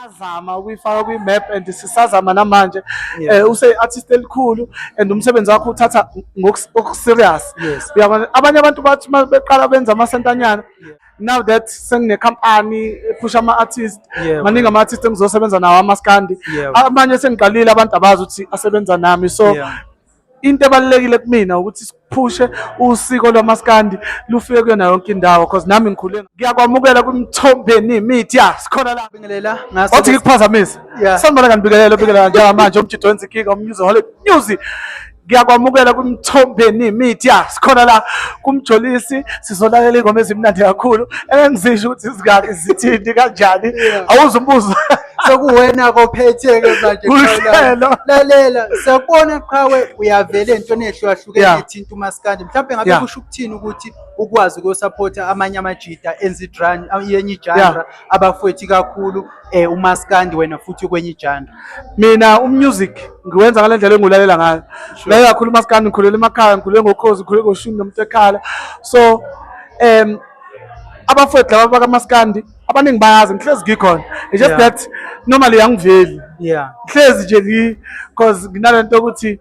Azama uyifaka kwi-map and sisazama namanje use-artist elikhulu and umsebenzi wakho uthatha ngoku-serious. Uyabona abanye abantu bathi beqala benza amasentanyana now that sengine-company ephusha ama-artist maningi ama-artist engizosebenza nawo amaskandi abanye sengiqalile abantu abazi ukuthi asebenza nami so into ebalulekile kumina ukuthi siphushe usiko lwamaskandi lufike kuyona yonke indawo because nami ngikhule ngiyakwamukela kumthombeni imithi sikhona la bingelela ngathi ngikuphazamisa sanibona kanibikelela bikelela njengamanje umjito wenza ikika umnews hall news ngiyakwamukela kumthombeni imithi sikhona la kumjolisi sizolalela ingoma ezimnandi kakhulu engizisho ukuthi izingane zithini kanjani awuzumbuzo sekuwena kophethe-ke manje lalela siyakubona qhawe uyavele entweni ehlukahlukene ethinta umaskandi mhlawumbe ngabe kusho ukuthini ukuthi ukwazi ukuyosupport amanye amajida enza yenye ijandra abafwethi kakhulu umaskandi wena futhi kwenye ijandra. Mina umusic ngiwenza ngale ndlela engulalela ngayo la kakhulu umaskandi ngikhulela emakhaya ngikhulela ngokhozi ngikhulela ngoshuni nomtekhala so abafwethi laba bakamaskandi abaningi bayazi ngihlezi ngikhona it's just that normally angiveli ngihlezi nje because nginalento ukuthi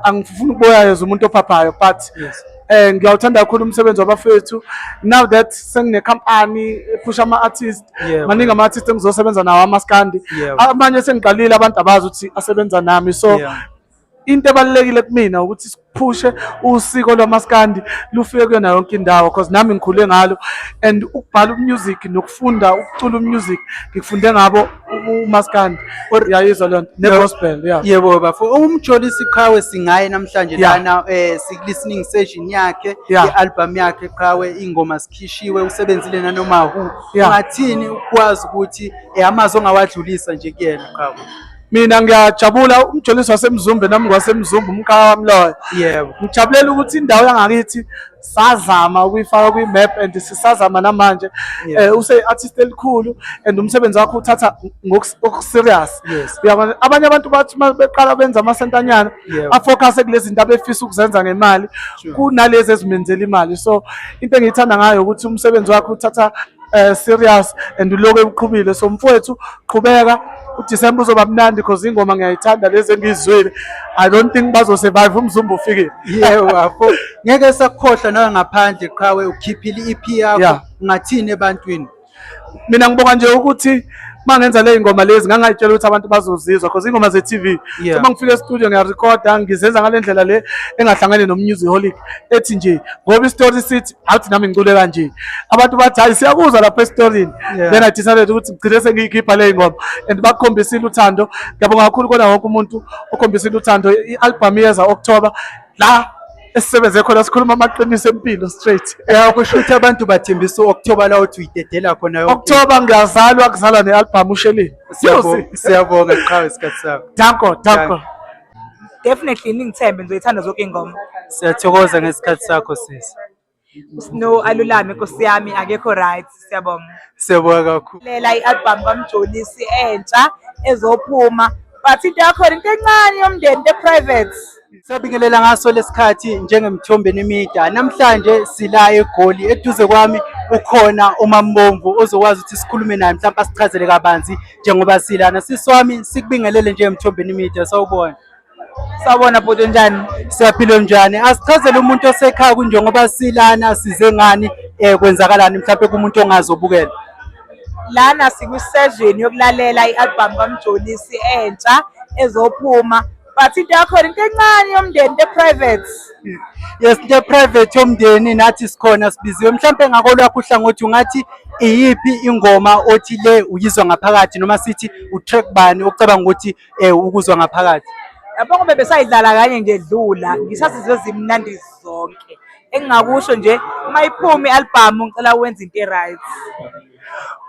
angifuni ukuboyaza umuntu ophaphayo but ngiyawuthanda kakhulu umsebenzi wabafethu now that sengine-company ephusha ama-artist maningi ama-artist engizosebenza nawo amaskandi abanye sengiqalile abantu abazi ukuthi asebenza nami so into ebalulekile kumina ukuthi siphushe usiko lwamaskandi lufike kuyona yonke indawo because nami ngikhule ngalo and ukubhala umusic nokufunda ukucula umusic ngikufunde ngabo umaskandi yayizwa lento ne-gospel yebo bafo umjolisi qhawe singaye namhlanje lana listening session yakhe i-album yakhe qhawe ingoma sikhishiwe usebenzile nanoma ungathini ukwazi ukuthi amazwi ongawadlulisa nje kuyena qhawe. Mina ngiyajabula umjolisi wasemzumbe nami ngwasemzumbe umkhaya wami loyo ngijabulela ukuthi indawo yangakithi sazama ukuyifaka kwi-map and sisazama namanje use-artist elikhulu and umsebenzi wakho uthatha ngoku-serious. Uyabona abanye abantu bathi beqala benza amasentanyana afocuse kulezi zinto abefisa ukuzenza ngemali kunalezi ezimenzela imali so into engiyithanda ngayo ukuthi umsebenzi wakho uthatha serious and uloko ebuqhubile so mfowethu qhubeka uDisemba uzoba mnandi because ingoma ngiyayithanda lezi engizwile I don't think bazosurvive umzumbu ufikile. Yebo ngeke sakukhohlwa nawe ngaphandle qhawe ukhiphile i-EP yakho ngathini ebantwini. Mina ngibonga nje ukuthi mangenza le ngoma lezi ngangayitshela ukuthi abantu bazozizwa because ingoma ze-TV uma ngifika e-studio ngiyarecorda ngizenza ngale ndlela le engahlangane no-musicaholic ethi nje ngoba i-story sithi awuthi nami ngicule kanje abantu bathi hayi siyakuzwa lapha esitorini then I decided ukuthi ngigcine sengiyikhipha le ngoma and bakukhombisile uthando. Ngiyabonga kakhulu kona wonke umuntu okhombisile uthando. I-album iyeza October la esisebenze khona sikhuluma amaqiniso empilo straight. Kusho ukuthi abantu bathembisa u-October la uthi uyidedela khona yonke. October ngiyazalwa kuzalwa ne-album uShelile. Siyabonga qhawe isikhathi sakho. Danko. Definitely ningithembe ngizoyithanda zonke ingoma. Siyathokoza ngesikhathi sakho sisi. Snow alulame Nkosi yami akekho right siyabonga. Siyabonga kakhulu. Lela i-album kaMjolisi entsha ezophuma but into yakhona into encane yomndeni into private. Siyabingelela ngaso lesikhathi njengemthombeni imida. Namhlanje sila eGoli eduze kwami ukhona uMambomvu ozokwazi ukuthi sikhulume naye mhlawumbe asichazele kabanzi njengoba silana. Siswami sikubingelele njengemthombeni imida. Sawubona. Sawubona bhuti njani? Siyaphila njani? Asichazele umuntu osekhaya kunjengoba silana size ngani kwenzakalani mhlawumbe kumuntu ongazobukela. Lana sikwi-session yokulalela i-album kaMjolisi entsha ezophuma but into yakhona into encane yomndeni into private. Yes, into private yomndeni nathi sikhona sibiziwe mhlawumbe ngakolwakho uhlangothi ungathi iyiphi ingoma othi le uyizwa ngaphakathi noma sithi utrack bani ocabanga ukuthi ukuzwa ngaphakathi. Yabo ngoba besayidlala kanye nje edlula ngisasizwe zimnandi zonke engingakusho nje mayiphuma i-album ngicela wenza into right.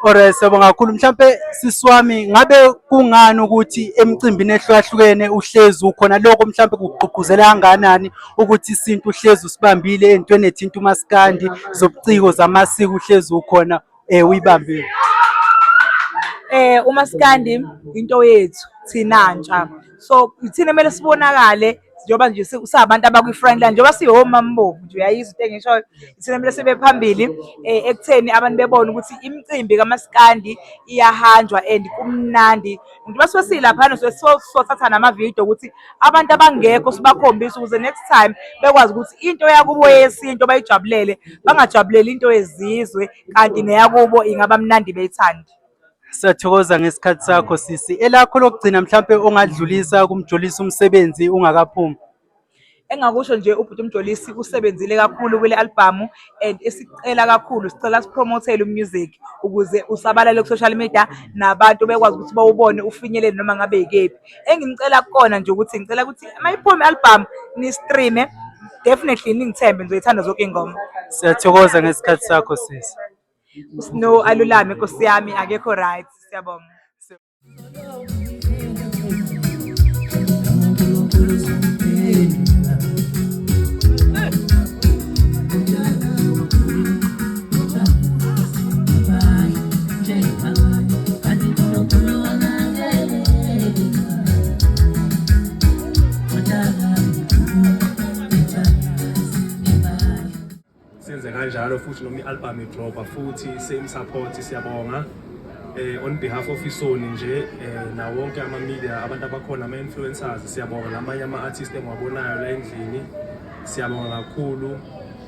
Alright, siyabonga kakhulu. Mhlawumbe siswami ngabe kungani ukuthi emcimbini ehlukahlukene uhlezi ukhona lokho mhlawumbe kugqugquzela kangakanani ukuthi isintu uhlezi usibambile entweni ethinta umaskandi zobuciko zamasiko uhlezi ukhona uyibambile. uMaskandi into yethu thina ntsha, so thina kumele sibonakale njengoba nje usabantu abakwi-frontline njengoba siwomambovu nje uyayizwa into engishoyo. Thina kumele sibe phambili ekutheni abantu bebone ukuthi imicimbi kaMaskandi iyahanjwa and kumnandi. Njengoba sibe silaphana sothatha namavidiyo ukuthi abantu abangekho sibakhombisa ukuze next time bekwazi ukuthi into yakubo yesinto bayijabulele, bangajabuleli into yezizwe kanti neyakubo ingaba mnandi beyithande. Siyathokoza ngesikhathi sakho sisi. Elakho lokugcina mhlawumbe ongadlulisa kumjolisa umsebenzi ungakaphumi. Engakusho nje ubhuti uMjolisi usebenzile kakhulu kule album and esicela kakhulu sicela sipromothele umusic ukuze usabalale ku social media nabantu bekwazi ukuthi bawubone ufinyelele noma ngabe yikephi. Engimcela kukona nje ukuthi ngicela ukuthi mayiphuma album ni stream definitely ningithembe ngizoyithanda zonke ingoma. Siyathokoza ngesikhathi sakho sisi. Snow alulame Nkosi yami akekho right siyabonga. Senze kanjalo futhi noma i-album idropa futhi same support siyabonga on behalf of isoni nje na wonke ama-media abantu abakhona ama-influencers siyabonga namanye ama-artists engiwabonayo la endlini siyabonga kakhulu